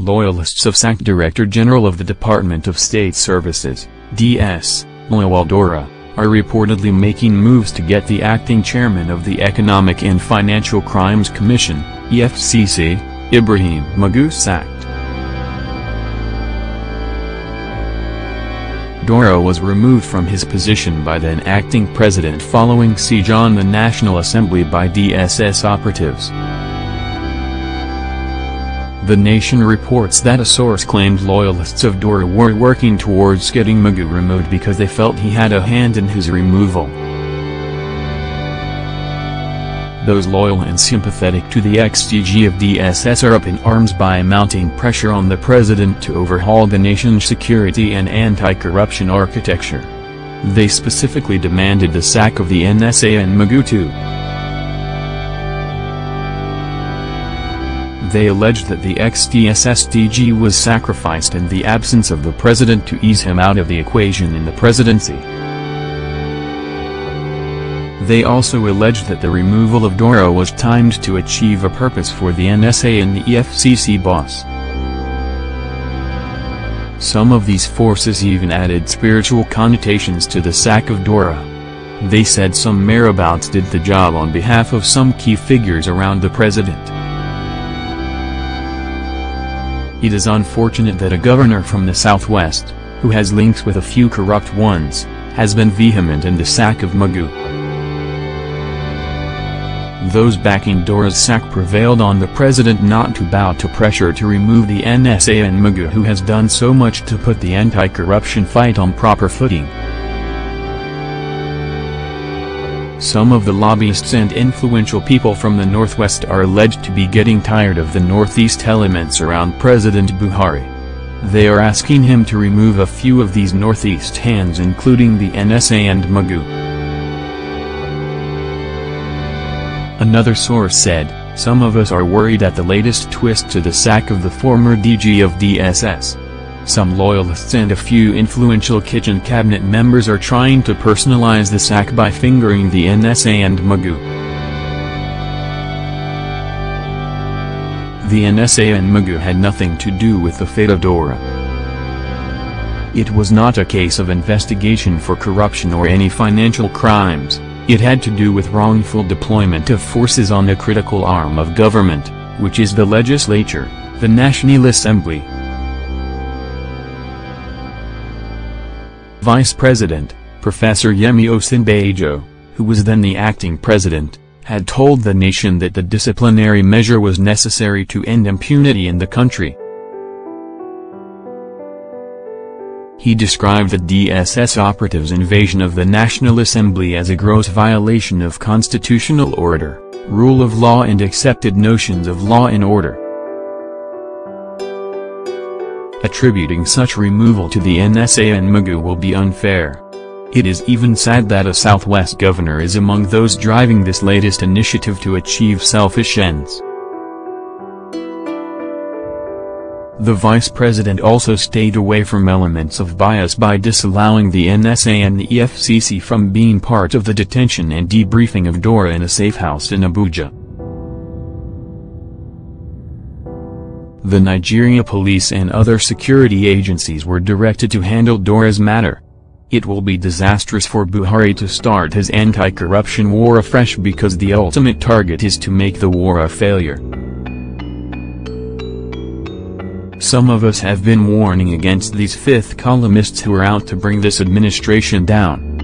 Loyalists have sacked Director General of the Department of State Services, DS, Lawal Daura, are reportedly making moves to get the acting chairman of the Economic and Financial Crimes Commission, EFCC, Ibrahim Magu sacked. Daura was removed from his position by then acting president following siege on the National Assembly by DSS operatives. The Nation reports that a source claimed loyalists of Daura were working towards getting Magu removed because they felt he had a hand in his removal. Those loyal and sympathetic to the ex-DG of DSS are up in arms by mounting pressure on the president to overhaul the nation's security and anti-corruption architecture. They specifically demanded the sack of the NSA and Magu too. They alleged that the ex-DSS DG was sacrificed in the absence of the president to ease him out of the equation in the presidency. They also alleged that the removal of Daura was timed to achieve a purpose for the NSA and the EFCC boss. Some of these forces even added spiritual connotations to the sack of Daura. They said some marabouts did the job on behalf of some key figures around the president. It is unfortunate that a governor from the Southwest, who has links with a few corrupt ones, has been vehement in the sack of Magu. Those backing Daura's sack prevailed on the president not to bow to pressure to remove the NSA and Magu, who has done so much to put the anti-corruption fight on proper footing. Some of the lobbyists and influential people from the Northwest are alleged to be getting tired of the Northeast elements around President Buhari. They are asking him to remove a few of these Northeast hands, including the NSA and Magu. Another source said, "Some of us are worried at the latest twist to the sack of the former DG of DSS. Some loyalists and a few influential kitchen cabinet members are trying to personalize the sack by fingering the NSA and Magu." The NSA and Magu had nothing to do with the fate of Daura. It was not a case of investigation for corruption or any financial crimes. It had to do with wrongful deployment of forces on a critical arm of government, which is the legislature, the National Assembly. Vice President, Professor Yemi Osinbajo, who was then the acting president, had told the nation that the disciplinary measure was necessary to end impunity in the country. He described the DSS operatives' invasion of the National Assembly as a gross violation of constitutional order, rule of law and accepted notions of law and order. Attributing such removal to the NSA and Magu will be unfair. It is even sad that a Southwest governor is among those driving this latest initiative to achieve selfish ends. The vice president also stayed away from elements of bias by disallowing the NSA and the EFCC from being part of the detention and debriefing of Daura in a safe house in Abuja. The Nigeria police and other security agencies were directed to handle Daura's matter. It will be disastrous for Buhari to start his anti-corruption war afresh because the ultimate target is to make the war a failure. Some of us have been warning against these fifth columnists who are out to bring this administration down.